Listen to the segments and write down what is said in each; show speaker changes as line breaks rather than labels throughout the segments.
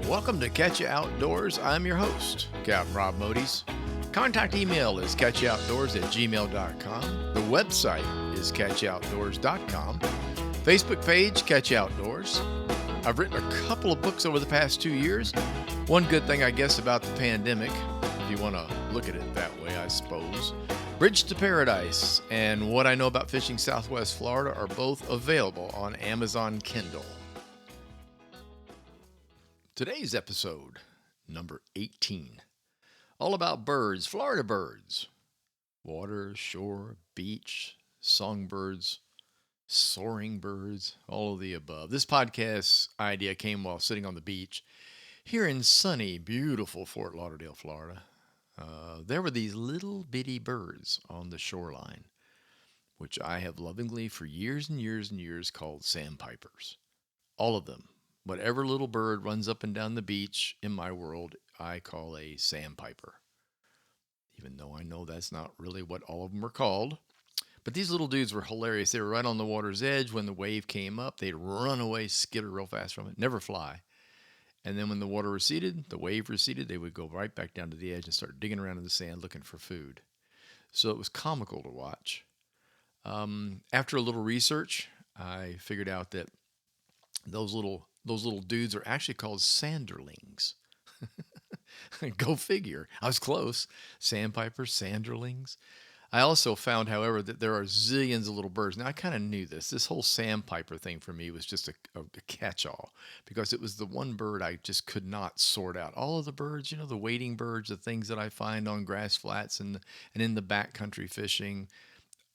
Welcome to Catch You Outdoors. I'm your host, Captain Rob Modies. Contact email is catchyoutdoors@gmail.com. The website is catchyoutdoors.com. Facebook page, Catch You Outdoors. I've written a couple of books over the past 2 years. One good thing, I guess, about the pandemic, if you want to look at it that way, I suppose. Bridge to Paradise and What I Know About Fishing Southwest Florida are both available on Amazon Kindle. Today's episode, number 18, all about birds, Florida birds. Water, shore, beach, songbirds, soaring birds, all of the above. This podcast idea came while sitting on the beach here in sunny, beautiful Fort Lauderdale, Florida. There were these little bitty birds on the shoreline, which I have lovingly for years and years and years called sandpipers. All of them. Whatever little bird runs up and down the beach in my world, I call a sandpiper. Even though I know that's not really what all of them are called. But these little dudes were hilarious. They were right on the water's edge. When the wave came up, they'd run away, skitter real fast from it, never fly. And then when the water receded, the wave receded, they would go right back down to the edge and start digging around in the sand looking for food. So it was comical to watch. After a little research, I figured out that those little dudes are actually called sanderlings. Go figure. I was close. Sandpipers, sanderlings. I also found, however, that there are zillions of little birds. Now, I kind of knew this. This whole sandpiper thing for me was just a catch-all because it was the one bird I just could not sort out. All of the birds, the wading birds, the things that I find on grass flats and in the backcountry fishing,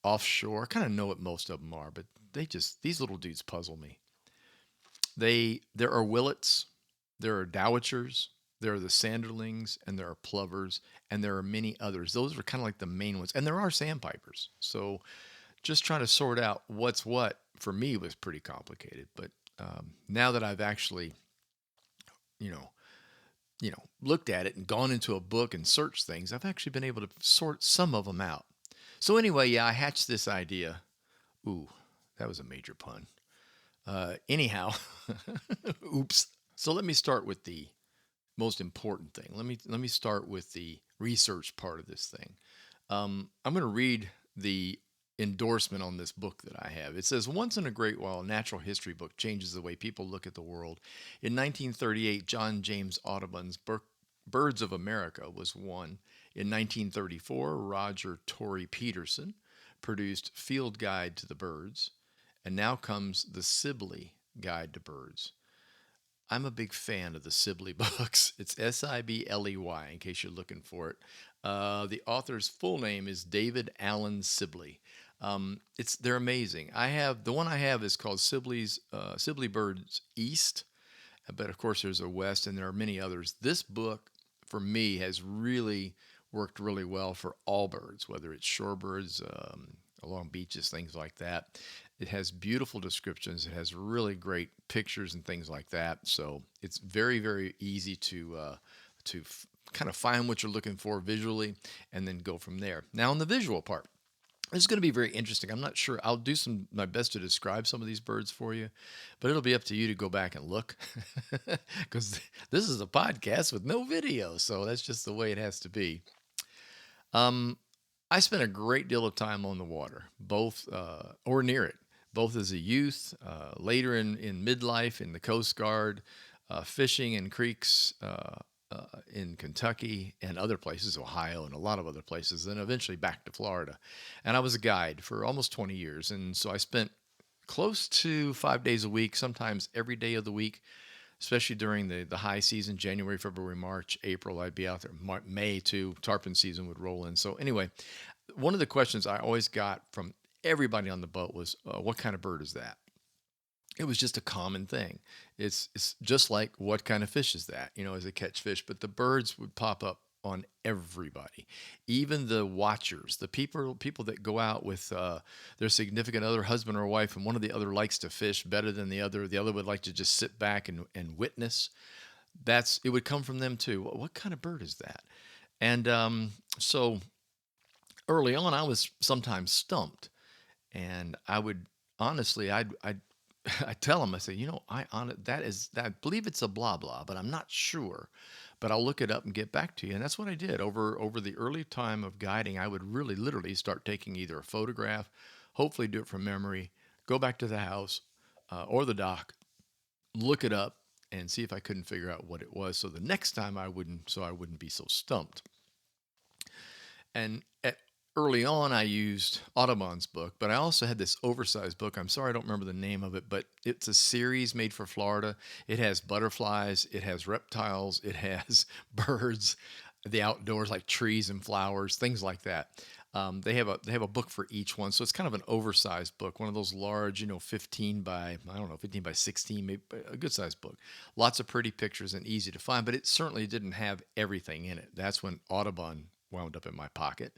offshore. I kind of know what most of them are, but these little dudes puzzle me. There are willets, there are dowitchers, there are the sanderlings, and there are plovers, and there are many others. Those are kind of like the main ones. And there are sandpipers. So just trying to sort out what's what for me was pretty complicated. But now that I've actually, looked at it and gone into a book and searched things, I've actually been able to sort some of them out. So anyway, yeah, I hatched this idea. Ooh, that was a major pun. Anyhow, oops. So let me start with the most important thing. Let me start with the research part of this thing. I'm going to read the endorsement on this book that I have. It says, once in a great while, a natural history book changes the way people look at the world. In 1938, John James Audubon's Birds of America was one. In 1934, Roger Torrey Peterson produced Field Guide to the Birds. And now comes the Sibley Guide to Birds. I'm a big fan of the Sibley books. It's Sibley, in case you're looking for it. The author's full name is David Allen Sibley. They're amazing. The one I have is called Sibley Birds East, but of course there's a West, and there are many others. This book, for me, has really worked really well for all birds, whether it's shorebirds, along beaches, things like that. It has beautiful descriptions. It has really great pictures and things like that. So it's very, very easy to kind of find what you're looking for visually and then go from there. Now, on the visual part, this is going to be very interesting. I'm not sure. I'll do my best to describe some of these birds for you, but it'll be up to you to go back and look because this is a podcast with no video. So that's just the way it has to be. I spent a great deal of time on the water, both or near it, both as a youth, later in midlife in the Coast Guard, fishing in creeks in Kentucky and other places, Ohio and a lot of other places, then eventually back to Florida. And I was a guide for almost 20 years. And so I spent close to 5 days a week, sometimes every day of the week, especially during the high season, January, February, March, April. I'd be out there. May too, tarpon season would roll in. So anyway, one of the questions I always got from everybody on the boat was, what kind of bird is that? It was just a common thing. It's just like, what kind of fish is that? As a catch fish. But the birds would pop up on everybody, even the watchers, the people that go out with their significant other, husband or wife, and one of the other likes to fish better than the other. The other would like to just sit back and witness. It would come from them too. What kind of bird is that? And so early on, I was sometimes stumped, and I would honestly, I'd I tell them, I say, I believe it's a blah blah, but I'm not sure. But I'll look it up and get back to you. And that's what I did over the early time of guiding. I would really literally start taking either a photograph, hopefully do it from memory, go back to the house or the dock, look it up, and see if I couldn't figure out what it was. So the next time I wouldn't be so stumped. And early on, I used Audubon's book, but I also had this oversized book. I'm sorry I don't remember the name of it, but it's a series made for Florida. It has butterflies, it has reptiles, it has birds, the outdoors like trees and flowers, things like that. They have a book for each one, so it's kind of an oversized book, one of those large, 15 by I don't know, 15 by 16, maybe a good sized book. Lots of pretty pictures and easy to find, but it certainly didn't have everything in it. That's when Audubon wound up in my pocket,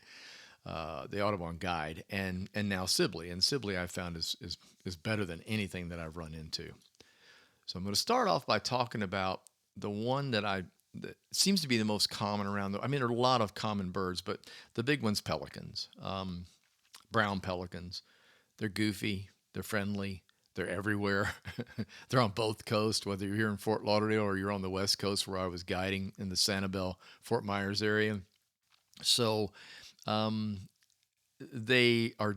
the Audubon Guide, and now Sibley. And Sibley I found is better than anything that I've run into. So I'm going to start off by talking about the one that seems to be the most common around. I mean, there are a lot of common birds, but the big one's pelicans, brown pelicans. They're goofy, they're friendly, they're everywhere. They're on both coasts, whether you're here in Fort Lauderdale or you're on the West Coast where I was guiding in the Sanibel, Fort Myers area. So um, they are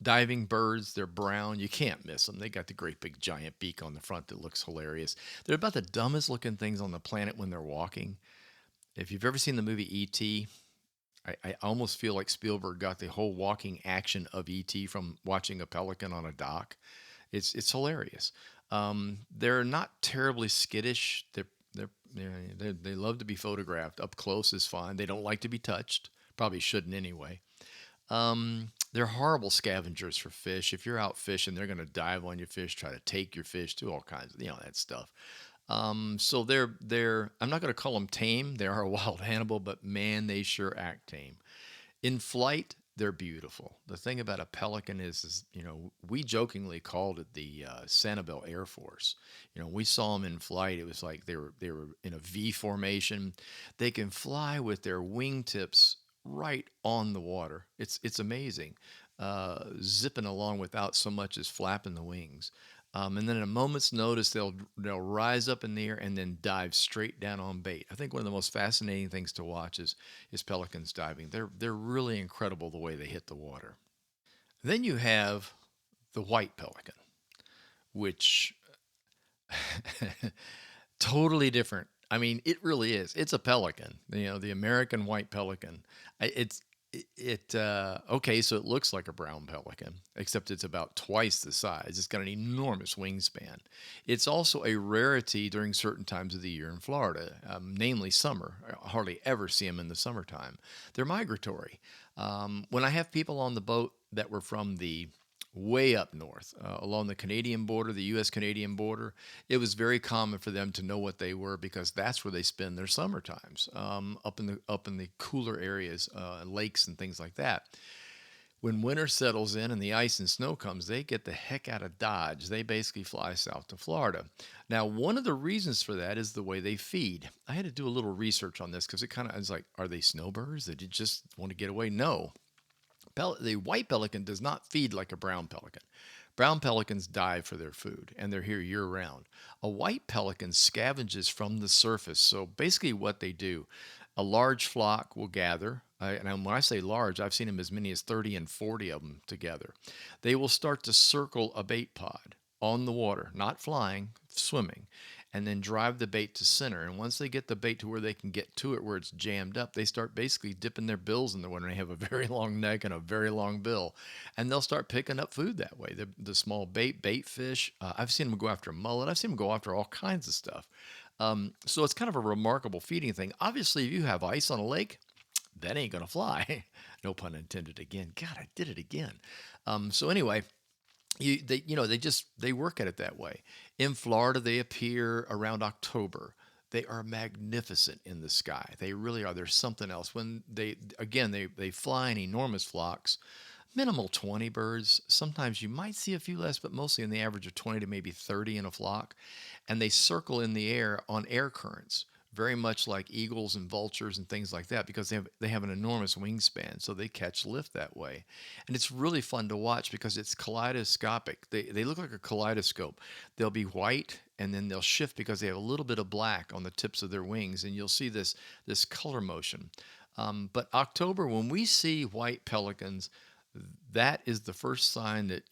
diving birds. They're brown. You can't miss them. They got the great big giant beak on the front that looks hilarious. They're about the dumbest looking things on the planet when they're walking. If you've ever seen the movie E.T., I almost feel like Spielberg got the whole walking action of E.T. from watching a pelican on a dock. It's hilarious. They're not terribly skittish. They love to be photographed. Up close is fine. They don't like to be touched. Probably shouldn't anyway. They're horrible scavengers for fish. If you're out fishing, they're going to dive on your fish, try to take your fish, do all kinds of that stuff. So they're I'm not going to call them tame. They are a wild animal, but man, they sure act tame. In flight, they're beautiful. The thing about a pelican is we jokingly called it the Sanibel Air Force. We saw them in flight. It was like they were in a V formation. They can fly with their wingtips right on the water. It's amazing, zipping along without so much as flapping the wings. And then at a moment's notice, they'll rise up in the air and then dive straight down on bait. I think one of the most fascinating things to watch is pelicans diving. They're really incredible the way they hit the water. Then you have the white pelican, which totally different. I mean, it really is. It's a pelican. The American white pelican. It's it okay, so it looks like a brown pelican, except it's about twice the size. It's got an enormous wingspan. It's also a rarity during certain times of the year in Florida, namely summer. I hardly ever see them in the summertime. They're migratory. When I have people on the boat that were from the way up north, along the Canadian border, the U.S. Canadian border, it was very common for them to know what they were because that's where they spend their summer times, up in the cooler areas, lakes and things like that. When winter settles in and the ice and snow comes, they get the heck out of Dodge. They basically fly south to Florida. Now, one of the reasons for that is the way they feed. I had to do a little research on this because it kind of is like, are they snowbirds? They just want to get away? No, the white pelican does not feed like a brown pelican. Brown pelicans dive for their food, and they're here year round. A white pelican scavenges from the surface. So basically, what they do, a large flock will gather. And when I say large, I've seen them as many as 30 and 40 of them together. They will start to circle a bait pod on the water, not flying, swimming, and then drive the bait to center. And once they get the bait to where they can get to it, where it's jammed up, they start basically dipping their bills in the water. They have a very long neck and a very long bill, and they'll start picking up food that way. The small bait fish. I've seen them go after mullet. I've seen them go after all kinds of stuff. So it's kind of a remarkable feeding thing. Obviously, if you have ice on a lake, that ain't gonna fly. No pun intended. Again, God, I did it again. So anyway, they work at it that way. In Florida, they appear around October. They are magnificent in the sky. They really are. There's something else. When they fly in enormous flocks, minimal 20 birds. Sometimes you might see a few less, but mostly in the average of 20 to maybe 30 in a flock. And they circle in the air on air currents. very much like eagles and vultures and things like that, because they have an enormous wingspan, so they catch lift that way. And it's really fun to watch because it's kaleidoscopic. They look like a kaleidoscope. They'll be white and then they'll shift because they have a little bit of black on the tips of their wings, and you'll see this color motion. But October, when we see white pelicans, that is the first sign that,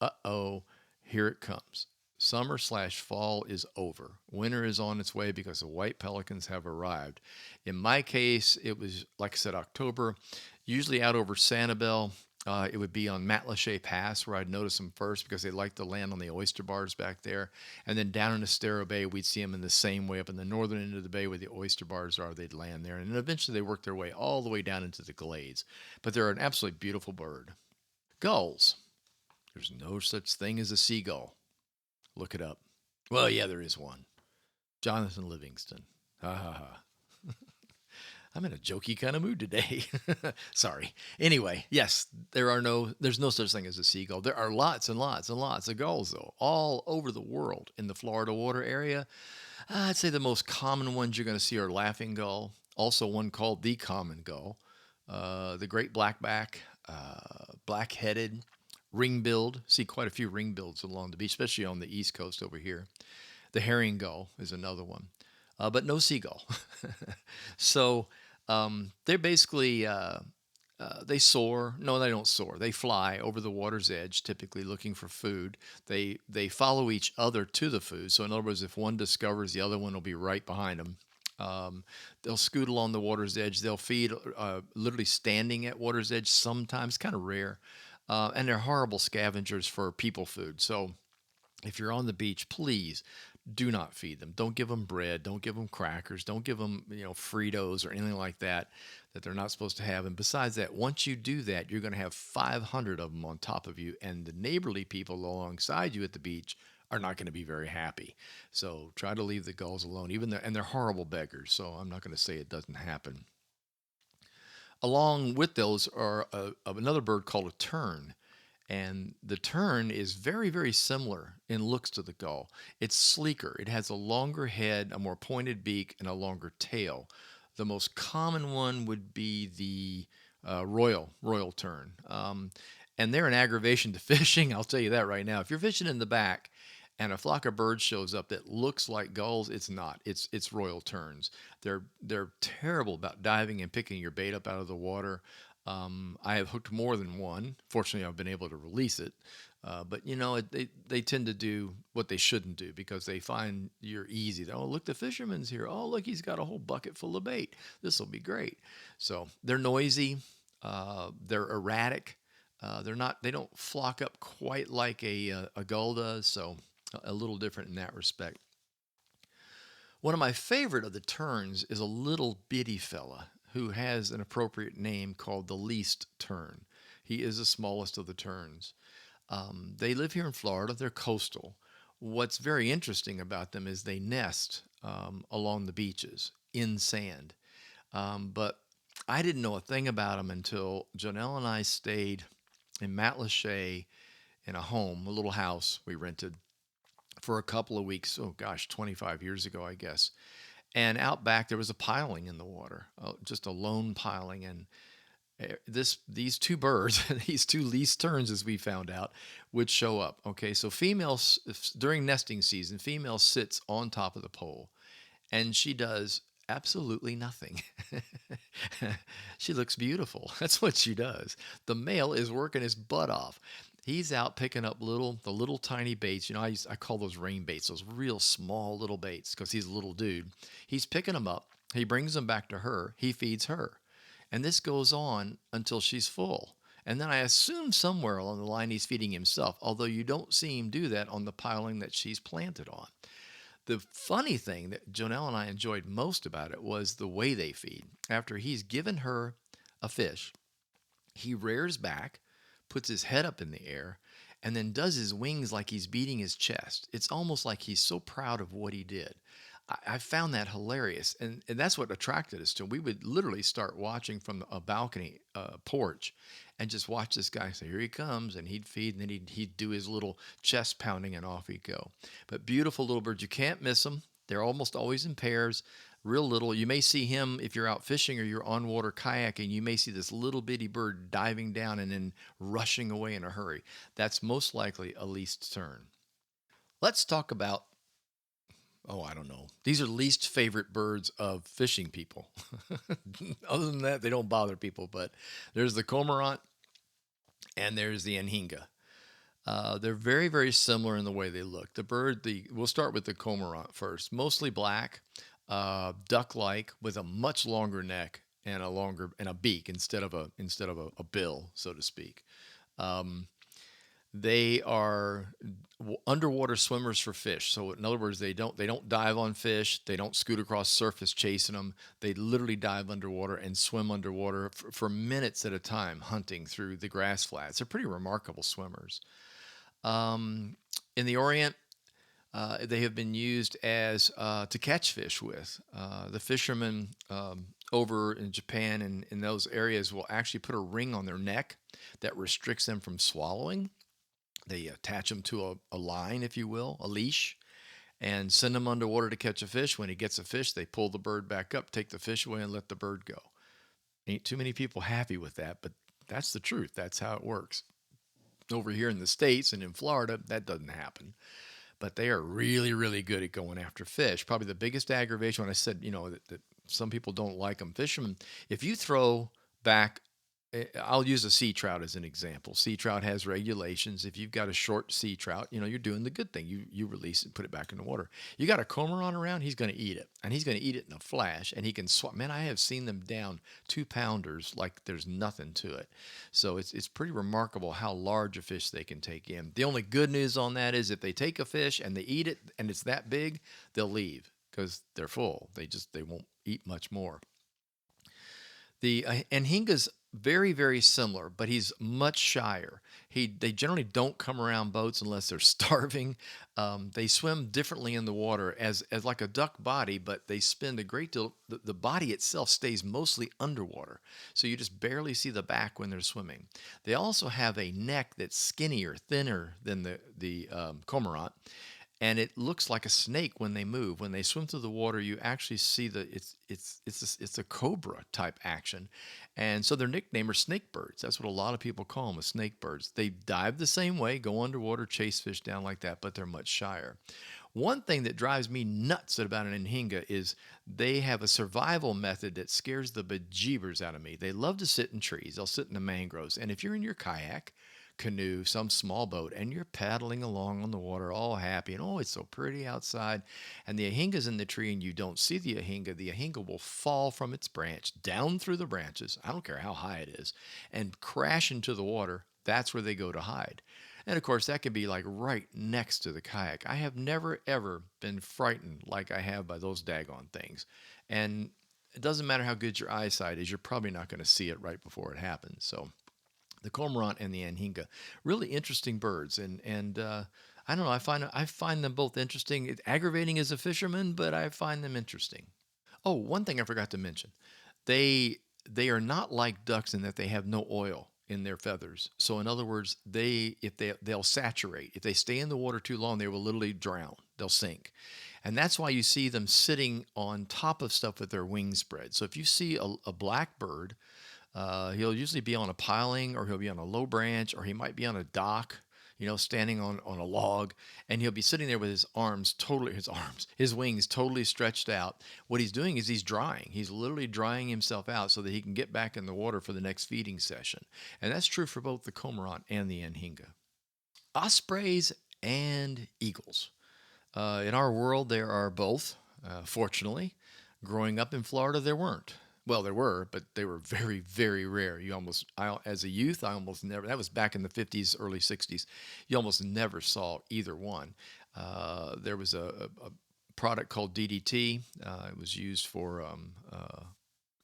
uh-oh, here it comes. Summer slash fall is over. Winter is on its way because the white pelicans have arrived. In my case, it was, like I said, October, usually out over Sanibel. It would be on Matlacha Pass where I'd notice them first because they like to land on the oyster bars back there. And then down in Estero Bay, we'd see them in the same way up in the northern end of the bay where the oyster bars are. They'd land there. And then eventually they work their way all the way down into the glades. But they're an absolutely beautiful bird. Gulls. There's no such thing as a seagull. Look it up. Well, yeah, there is one. Jonathan Livingston. Ha ha ha. I'm in a jokey kind of mood today. Sorry. Anyway, yes, there's no such thing as a seagull. There are lots and lots and lots of gulls, though, all over the world in the Florida water area. I'd say the most common ones you're going to see are laughing gull, also one called the common gull, the great blackback, black-headed, ring-billed. See quite a few ring-bills along the beach, especially on the east coast over here. The herring gull is another one, but no seagull. So they're basically they soar. No, they don't soar. They fly over the water's edge, typically looking for food. They follow each other to the food. So in other words, if one discovers, the other one will be right behind them. They'll scoot along the water's edge. They'll feed literally standing at water's edge sometimes, kind of rare. And they're horrible scavengers for people food. So if you're on the beach, please do not feed them. Don't give them bread. Don't give them crackers. Don't give them, Fritos or anything like that that they're not supposed to have. And besides that, once you do that, you're going to have 500 of them on top of you, and the neighborly people alongside you at the beach are not going to be very happy. So try to leave the gulls alone. And they're horrible beggars. So I'm not going to say it doesn't happen. Along with those are another bird called a tern. And the tern is very, very similar in looks to the gull. It's sleeker. It has a longer head, a more pointed beak, and a longer tail. The most common one would be the royal tern. And they're an aggravation to fishing. I'll tell you that right now. If you're fishing in the back and a flock of birds shows up that looks like gulls, it's not. It's royal terns. They're terrible about diving and picking your bait up out of the water. I have hooked more than one. Fortunately, I've been able to release it. But they tend to do what they shouldn't do because they find you're easy. Oh, look, the fisherman's here. Oh, look, he's got a whole bucket full of bait. This will be great. So they're noisy. They're erratic. They don't flock up quite like a gull does. So a little different in that respect. One of my favorite of the terns is a little bitty fella who has an appropriate name called the least tern. He is the smallest of the terns. They live here in Florida. They're coastal. What's very interesting about them is they nest along the beaches in sand. But I didn't know a thing about them until Janelle and I stayed in Matlacha in a little house we rented for a couple of weeks. Oh gosh, 25 years ago, I guess. And out back there was a piling in the water, just a lone piling. And these two birds, these two least terns, as we found out, would show up. Okay, so females during nesting season, female sits on top of the pole, and she does absolutely nothing. She looks beautiful. That's what she does. The male is working his butt off. He's out picking up the little tiny baits. I call those rain baits, those real small little baits, because he's a little dude. He's picking them up. He brings them back to her. He feeds her. And this goes on until she's full. And then I assume somewhere along the line he's feeding himself, although you don't see him do that on the piling that she's planted on. The funny thing that Jonelle and I enjoyed most about it was the way they feed. After he's given her a fish, he rears back, puts his head up in the air, and then does his wings like he's beating his chest. It's almost like he's so proud of what he did. I found that hilarious, and that's what attracted us to him. We would literally start watching from a balcony porch and just watch this guy say, here he comes, and he'd feed, and then he'd do his little chest pounding, and off he'd go. But beautiful little birds. You can't miss them. They're almost always in pairs. real little. You may see him if you're out fishing or you're on water kayaking. You may see this little bitty bird diving down and then rushing away in a hurry. That's most likely a least tern. Let's talk about, oh, I don't know. These are least favorite birds of fishing people. Other than that, they don't bother people. But there's the cormorant and there's the anhinga. They're very, very similar in the way they look. We'll start with the cormorant first. Mostly black, duck-like, with a much longer neck and a beak instead of a bill, so to speak. Um, they are underwater swimmers for fish. So in other words, they don't dive on fish. They don't scoot across surface chasing them. They literally dive underwater and swim underwater for minutes at a time, hunting through the grass flats. They're pretty remarkable swimmers. Um, in the Orient, they have been used as to catch fish with. The fishermen over in Japan and in those areas will actually put a ring on their neck that restricts them from swallowing. They attach them to a line, if you will, a leash, and send them underwater to catch a fish. When he gets a fish, they pull the bird back up, take the fish away, and let the bird go. Ain't too many people happy with that, but that's the truth. That's how it works. Over here in the States and in Florida, that doesn't happen. But they are really, really good at going after fish. Probably the biggest aggravation when I said, that some people don't like them. Fishermen, if you throw back, I'll use a sea trout as an example. Sea trout has regulations. If you've got a short sea trout, you're doing the good thing. You release it and put it back in the water. You got a cormorant around, he's going to eat it. And he's going to eat it in a flash. And he can swat. Man, I have seen them down 2 pounders like there's nothing to it. So it's pretty remarkable how large a fish they can take in. The only good news on that is if they take a fish and they eat it and it's that big, they'll leave because they're full. They won't eat much more. The Anhinga's very, very similar, but he's much shyer. They generally don't come around boats unless they're starving. They swim differently in the water as like a duck body, but they spend a great deal. The body itself stays mostly underwater, so you just barely see the back when they're swimming. They also have a neck that's skinnier, thinner than the cormorant, and it looks like a snake when they move. When they swim through the water, you actually see it's a cobra type action, and so their nickname are snake birds. That's what a lot of people call them, snake birds. They dive the same way, go underwater, chase fish down like that, but they're much shyer. One thing that drives me nuts about an Anhinga is they have a survival method that scares the bejeebers out of me. They love to sit in trees. They'll sit in the mangroves, and if you're in your kayak, canoe, some small boat, and you're paddling along on the water all happy, and oh, it's so pretty outside, and the ahinga's in the tree and you don't see the ahinga will fall from its branch down through the branches, I don't care how high it is, and crash into the water. That's where they go to hide. And of course, that could be like right next to the kayak. I have never ever been frightened like I have by those daggone things. And it doesn't matter how good your eyesight is, you're probably not going to see it right before it happens. So the cormorant and the anhinga, really interesting birds, and I don't know. I find them both interesting. It's aggravating as a fisherman, but I find them interesting. Oh, one thing I forgot to mention, they they are not like ducks in that they have no oil in their feathers. So in other words, they'll saturate. If they stay in the water too long, they will literally drown. They'll sink. And that's why you see them sitting on top of stuff with their wings spread. So if you see a blackbird, he'll usually be on a piling, or he'll be on a low branch, or he might be on a dock, standing on a log, and he'll be sitting there with his wings totally stretched out. What he's doing is he's drying. He's literally drying himself out so that he can get back in the water for the next feeding session. And that's true for both the cormorant and the anhinga. Ospreys and eagles. In our world, there are both. Fortunately, growing up in Florida, there weren't. Well, there were, but they were very, very rare. As a youth, I almost never. That was back in the 50s, early 60s. You almost never saw either one. There was a product called DDT. It was used for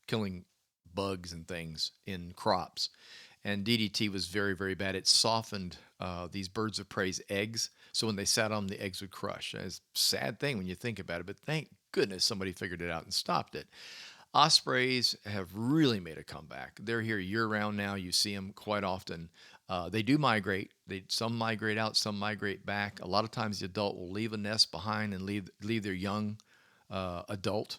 killing bugs and things in crops. And DDT was very, very bad. It softened these birds of prey's eggs. So when they sat on them, the eggs would crush. And it's a sad thing when you think about it, but thank goodness somebody figured it out and stopped it. Ospreys have really made a comeback. They're here year round now. You see them quite often. They do migrate. Some migrate out, some migrate back. A lot of times the adult will leave a nest behind and leave their young adult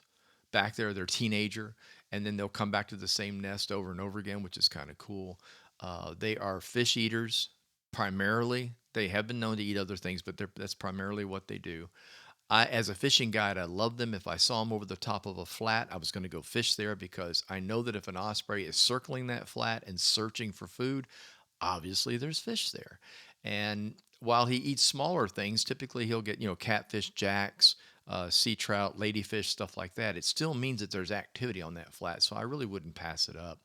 back there, they're a teenager, and then they'll come back to the same nest over and over again, which is kind of cool. They are fish eaters primarily. They have been known to eat other things, but that's primarily what they do. As a fishing guide, I love them. If I saw them over the top of a flat, I was going to go fish there because I know that if an osprey is circling that flat and searching for food, obviously there's fish there. And while he eats smaller things, typically he'll get, catfish, jacks, sea trout, ladyfish, stuff like that. It still means that there's activity on that flat, so I really wouldn't pass it up.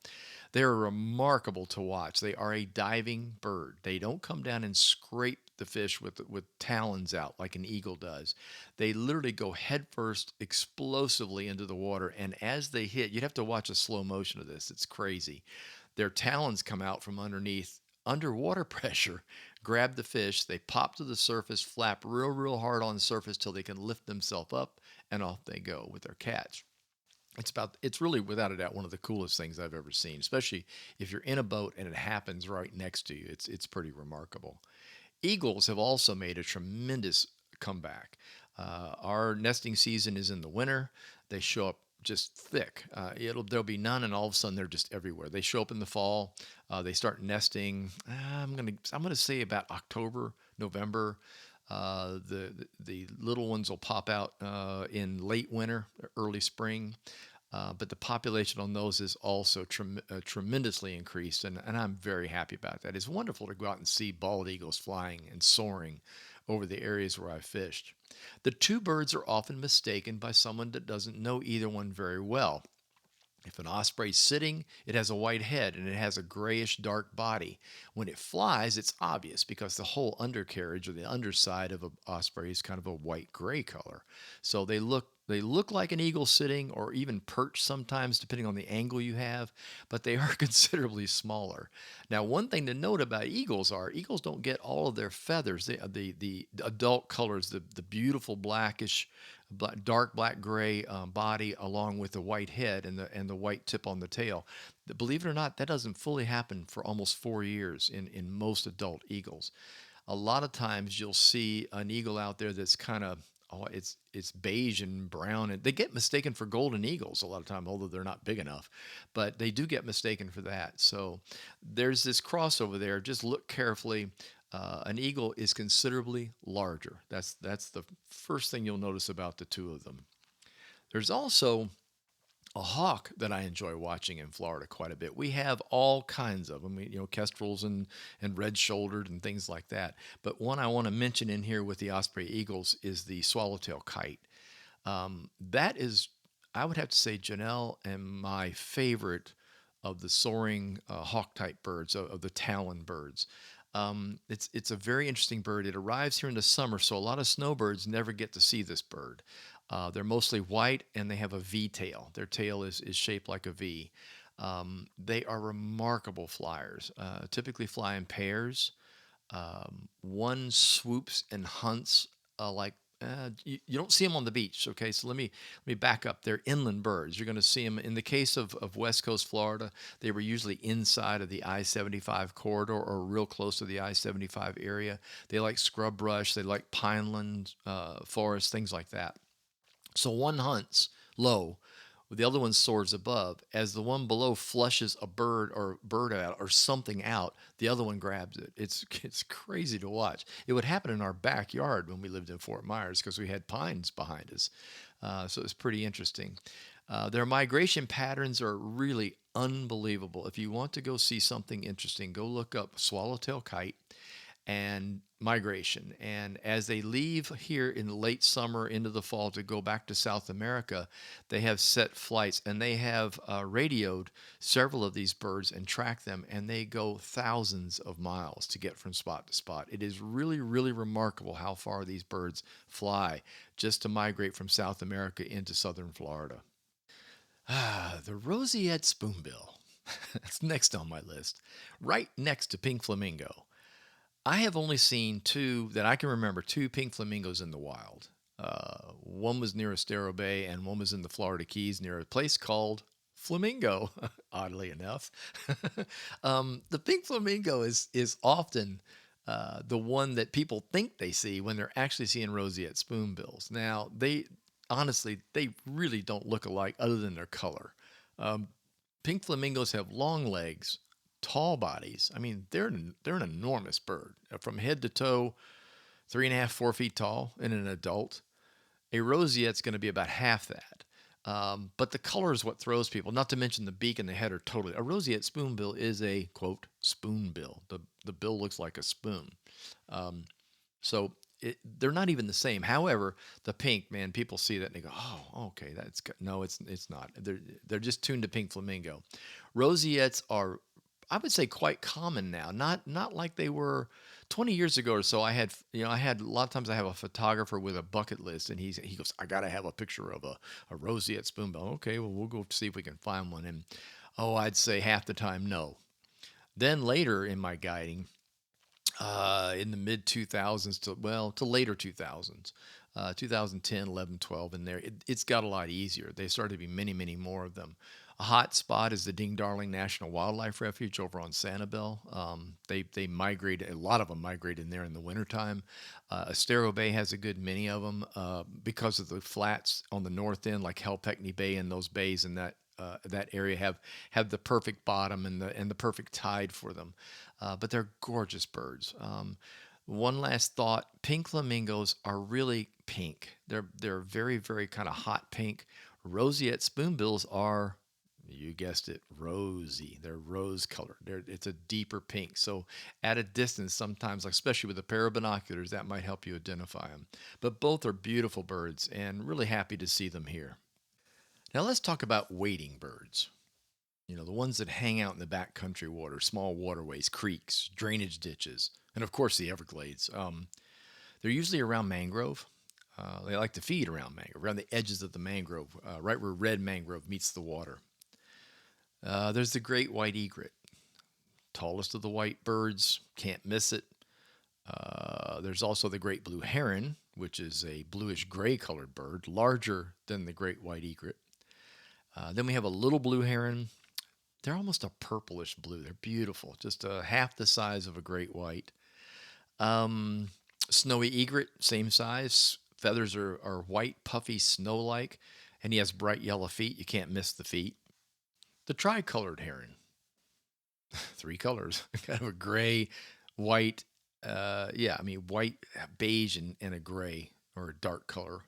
They're remarkable to watch. They are a diving bird. They don't come down and scrape the fish with talons out like an eagle does. They literally go headfirst explosively into the water, and as they hit, you'd have to watch a slow motion of this. It's crazy. Their talons come out from underneath underwater pressure, grab the fish, they pop to the surface, flap real, real hard on the surface till they can lift themselves up, and off they go with their catch. It's really without a doubt one of the coolest things I've ever seen, especially if you're in a boat and it happens right next to you. It's pretty remarkable. Eagles have also made a tremendous comeback. Our nesting season is in the winter. They show up just thick. There'll be none, and all of a sudden they're just everywhere. They show up in the fall. They start nesting. I'm gonna say about October, November. The little ones will pop out in late winter, early spring. But the population on those is also tremendously increased, and I'm very happy about that. It's wonderful to go out and see bald eagles flying and soaring over the areas where I fished. The two birds are often mistaken by someone that doesn't know either one very well. If an osprey is sitting, it has a white head and it has a grayish dark body. When it flies, it's obvious because the whole undercarriage or the underside of an osprey is kind of a white gray color. So they look like an eagle sitting or even perched sometimes depending on the angle you have, but they are considerably smaller. Now, one thing to note about eagles don't get all of their feathers. The adult colors, the beautiful blackish dark black gray body along with the white head and the white tip on the tail. Believe it or not, that doesn't fully happen for almost 4 years in most adult eagles. A lot of times you'll see an eagle out there that's kind of it's beige and brown, and they get mistaken for golden eagles a lot of time, although they're not big enough, but they do get mistaken for that. So there's this crossover there. Just look carefully. An eagle is considerably larger. That's the first thing you'll notice about the two of them. There's also a hawk that I enjoy watching in Florida quite a bit. We have all kinds of them, kestrels and red-shouldered and things like that. But one I want to mention in here with the osprey eagles is the swallowtail kite. That is, I would have to say, Janelle, and my favorite of the soaring hawk type birds, of the talon birds. It's a very interesting bird. It arrives here in the summer, so a lot of snowbirds never get to see this bird. They're mostly white and they have a V tail. Their tail is shaped like a V. They are remarkable flyers. Typically fly in pairs. One swoops and hunts like you don't see them on the beach. Okay, so let me back up. They're inland birds. You're going to see them in the case of West Coast Florida. They were usually inside of the I-75 corridor or real close to the I-75 area. They like scrub brush. They like pineland forests, things like that. So one hunts low, the other one soars above. As the one below flushes a bird out or something out, the other one grabs it. It's crazy to watch. It would happen in our backyard when we lived in Fort Myers because we had pines behind us. So it's pretty interesting. Their migration patterns are really unbelievable. If you want to go see something interesting, go look up swallowtail kite and migration. And as they leave here in late summer into the fall to go back to South America, they have set flights and they have radioed several of these birds and tracked them, and they go thousands of miles to get from spot to spot. It is really, really remarkable how far these birds fly just to migrate from South America into southern Florida. The roseate spoonbill. That's next on my list, right next to pink flamingo. I have only seen two that I can remember, two pink flamingos in the wild. One was near Estero Bay, and one was in the Florida Keys near a place called Flamingo, oddly enough. The pink flamingo is often the one that people think they see when they're actually seeing roseate spoonbills. Now, honestly, they really don't look alike other than their color. Um, Pink flamingos have long legs, tall bodies. I mean, they're an enormous bird, from head to toe, 3.5, 4 feet tall in an adult. A roseate's going to be about half that. But the color is what throws people. Not to mention the beak and the head are totally. A roseate spoonbill is a quote spoonbill. The bill looks like a spoon. Um, so they're not even the same. However, the pink, man, people see that and they go, "Oh, okay, that's good." No, it's not. They're just tuned to pink flamingo. Roseates are, I would say, quite common now. Not like they were 20 years ago or so. I had a lot of times I have a photographer with a bucket list, and he goes, "I gotta have a picture of a roseate spoonbill." Okay, well we'll go see if we can find one. And oh, I'd say half the time no. Then later in my guiding, in the mid 2000s to later 2000s, 2010, 11, 12 in there, it's got a lot easier. They started to be many more of them. A hot spot is the Ding Darling National Wildlife Refuge over on Sanibel. They migrate, a lot of them migrate in there in the wintertime. Estero Bay has a good many of them because of the flats on the north end, like Helpekny Bay, and those bays and that area have the perfect bottom and the perfect tide for them. But they're gorgeous birds. One last thought: pink flamingos are really pink. They're very kind of hot pink. Roseate spoonbills are, you guessed it, rosy. They're rose colored. It's a deeper pink. So at a distance, sometimes, like especially with a pair of binoculars, that might help you identify them. But both are beautiful birds, and really happy to see them here. Now let's talk about wading birds. The ones that hang out in the backcountry water, small waterways, creeks, drainage ditches, and of course the Everglades. They're usually around mangrove. They like to feed around mangrove, around the edges of the mangrove, right where red mangrove meets the water. There's the great white egret, tallest of the white birds, can't miss it. There's also the great blue heron, which is a bluish gray colored bird, larger than the great white egret. Then we have a little blue heron. They're almost a purplish blue. They're beautiful, just half the size of a great white. Um, Snowy egret, same size. Feathers are white, puffy, snow like, and he has bright yellow feet. You can't miss the feet. The tricolored heron, three colors, kind of a gray, white, yeah, I mean, white, beige, and a gray or a dark color.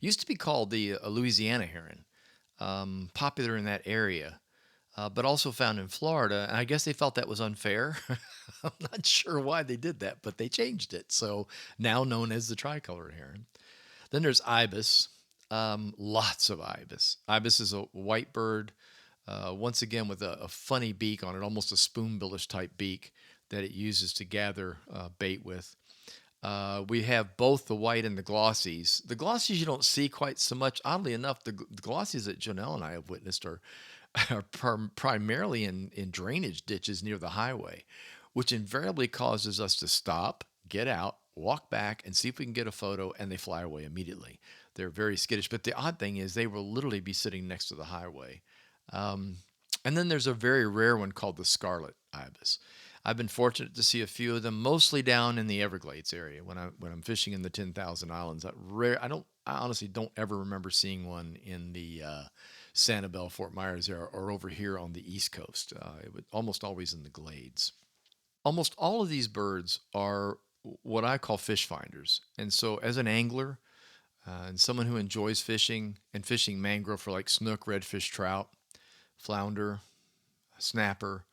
Used to be called the Louisiana heron, popular in that area, but also found in Florida. And I guess they felt that was unfair. I'm not sure why they did that, but they changed it. So now known as the tricolored heron. Then there's ibis. Lots of ibis. Ibis is a white bird, once again with a funny beak on it, almost a spoonbillish type beak that it uses to gather bait with. We have both the white and the glossies. The glossies you don't see quite so much. Oddly enough, the glossies that Janelle and I have witnessed are primarily in drainage ditches near the highway, which invariably causes us to stop, get out, walk back, and see if we can get a photo, and they fly away immediately. They're very skittish. But the odd thing is, they will literally be sitting next to the highway. Um, and then there's a very rare one called the scarlet ibis. I've been fortunate to see a few of them, mostly down in the Everglades area when I'm fishing in the 10,000 Islands. I honestly don't ever remember seeing one in the Sanibel, Fort Myers area, or over here on the East Coast. It was almost always in the glades. Almost all of these birds are what I call fish finders, and so as an angler and someone who enjoys fishing and fishing mangrove for like snook, redfish, trout, flounder, snapper.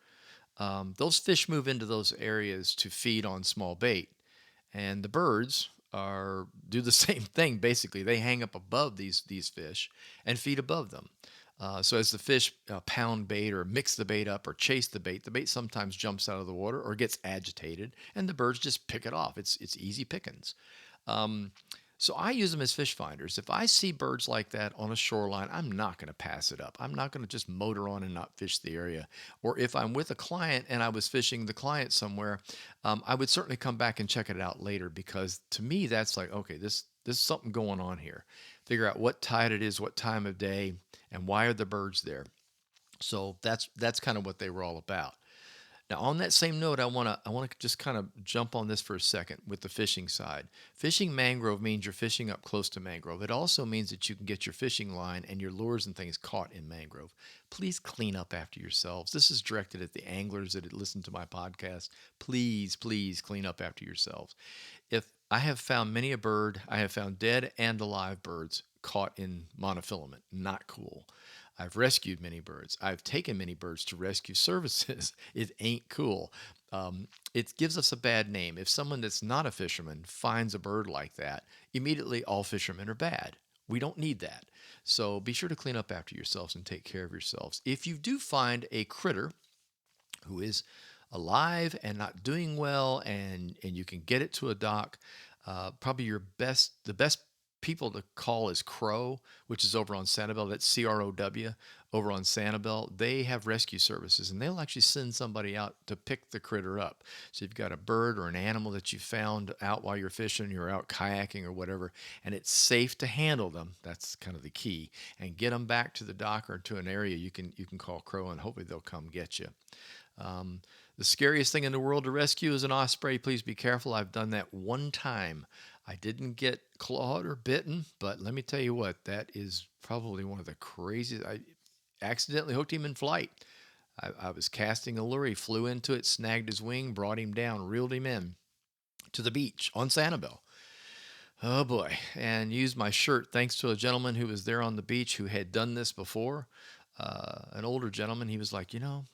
Those fish move into those areas to feed on small bait, and the birds are do the same thing. Basically, they hang up above these fish and feed above them. So as the fish pound bait or mix the bait up or chase the bait sometimes jumps out of the water or gets agitated, and the birds just pick it off. It's easy pickings. Um, so I use them as fish finders. If I see birds like that on a shoreline, I'm not going to pass it up. I'm not going to just motor on and not fish the area. Or if I'm with a client and I was fishing the client somewhere, I would certainly come back and check it out later, because to me that's like, okay, this is something going on here. Figure out what tide it is, what time of day, and why are the birds there. So that's kind of what they were all about. Now, on that same note, I want to just kind of jump on this for a second with the fishing side. Fishing mangrove means you're fishing up close to mangrove. It also means that you can get your fishing line and your lures and things caught in mangrove. Please clean up after yourselves. This is directed at the anglers that listen to my podcast. Please, please clean up after yourselves. If I have found many a bird, I have found dead and alive birds caught in monofilament. Not cool. I've rescued many birds. I've taken many birds to rescue services. It ain't cool. It gives us a bad name. If someone that's not a fisherman finds a bird like that, immediately all fishermen are bad. We don't need that. So be sure to clean up after yourselves and take care of yourselves. If you do find a critter who is alive and not doing well, and you can get it to a dock, probably the best people to call is Crow, which is over on Sanibel. That's CROW over on Sanibel. They have rescue services, and they'll actually send somebody out to pick the critter up. So you've got a bird or an animal that you found out while you're fishing, you're out kayaking or whatever, and it's safe to handle them. That's kind of the key, and get them back to the dock or to an area you can call Crow, and hopefully they'll come get you. Um, the scariest thing in the world to rescue is an osprey. Please be careful. I've done that one time. I didn't get clawed or bitten, but let me tell you what, that is probably one of the craziest. I accidentally hooked him in flight. I was casting a lure. He flew into it, snagged his wing, brought him down, reeled him in to the beach on Sanibel. Oh boy. And used my shirt thanks to a gentleman who was there on the beach who had done this before. An older gentleman, he was like,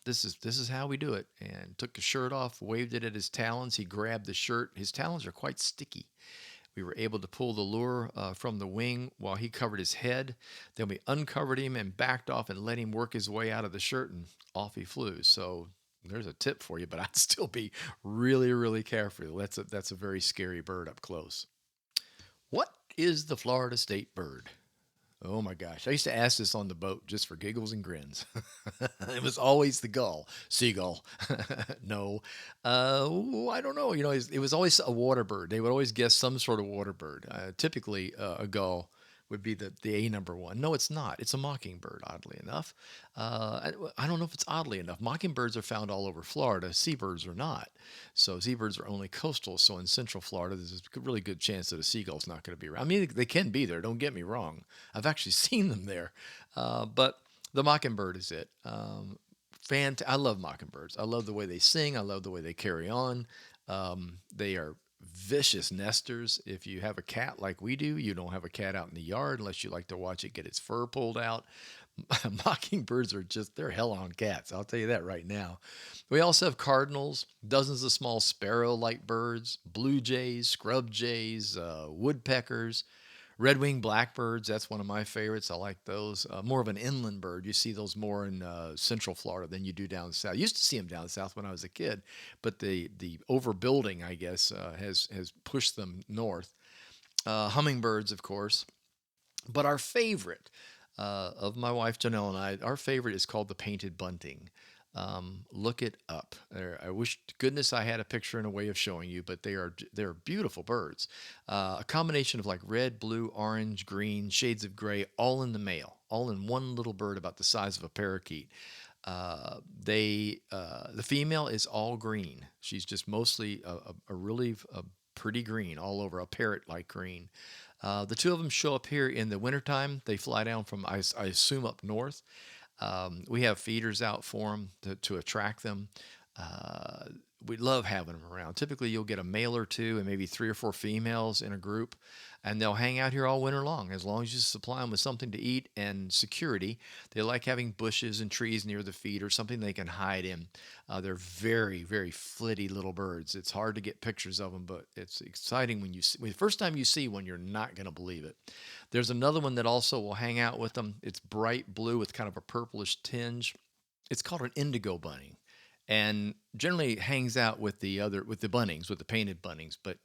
this is how we do it, and took the shirt off, waved it at his talons. He grabbed the shirt. His talons are quite sticky. We were able to pull the lure from the wing while he covered his head. Then we uncovered him and backed off and let him work his way out of the shirt, and off he flew. So there's a tip for you, but I'd still be really, really careful. That's a very scary bird up close. What is the Florida state bird? Oh my gosh. I used to ask this on the boat just for giggles and grins. It was always the gull, seagull. No. I don't know. It was always a water bird. They would always guess some sort of water bird. Typically, a gull would be the A number one. No, it's not. It's a mockingbird, oddly enough. I don't know if it's oddly enough. Mockingbirds are found all over Florida. Seabirds are not. So seabirds are only coastal. So in central Florida, there's a really good chance that a seagull's not going to be around. I mean, they can be there. Don't get me wrong. I've actually seen them there. But the mockingbird is it. I love mockingbirds. I love the way they sing. I love the way they carry on. They are vicious nesters. If you have a cat like we do, you don't have a cat out in the yard unless you like to watch it get its fur pulled out. Mockingbirds they're hell on cats. I'll tell you that right now. We also have cardinals, dozens of small sparrow like birds, blue jays, scrub jays, woodpeckers, red-winged blackbirds. That's one of my favorites. I like those. More of an inland bird. You see those more in central Florida than you do down south. I used to see them down south when I was a kid, but the overbuilding, I guess, has pushed them north. Hummingbirds, of course. But our favorite of my wife Janelle and I, our favorite is called the painted bunting. Look it up. I wish to goodness I had a picture and a way of showing you, but they're beautiful birds. A combination of like red, blue, orange, green, shades of gray, all in the male, all in one little bird about the size of a parakeet. The female is all green. She's just mostly a really pretty green all over, a parrot-like green. The two of them show up here in the wintertime. They fly down from, I assume, up north. We have feeders out for them to attract them. We love having them around. Typically, you'll get a male or two and maybe 3 or 4 females in a group, and they'll hang out here all winter long as you supply them with something to eat and security. They like having bushes and trees near the feed or something they can hide in. They're very, very flitty little birds. It's hard to get pictures of them, but it's exciting when the first time you see one, you're not going to believe it. There's another one that also will hang out with them. It's bright blue with kind of a purplish tinge. It's called an indigo bunting, and generally hangs out with the buntings, with the painted buntings. But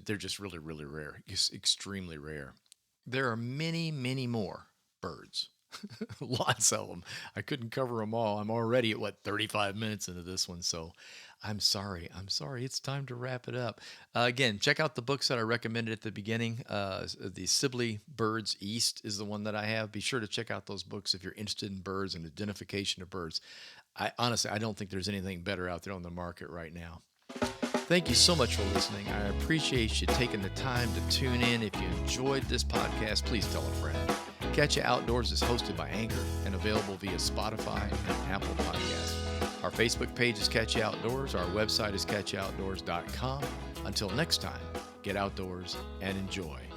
they're just really, really rare. It's extremely rare. There are many, many more birds. Lots of them. I couldn't cover them all. I'm already at 35 minutes into this one, so I'm sorry. I'm sorry. It's time to wrap it up. Again, check out the books that I recommended at the beginning. The Sibley Birds East is the one that I have. Be sure to check out those books if you're interested in birds and identification of birds. I don't think there's anything better out there on the market right now. Thank you so much for listening. I appreciate you taking the time to tune in. If you enjoyed this podcast, please tell a friend. Catch Ya Outdoors is hosted by Anchor and available via Spotify and Apple Podcasts. Our Facebook page is Catch Ya Outdoors. Our website is catchoutdoors.com. Until next time, get outdoors and enjoy.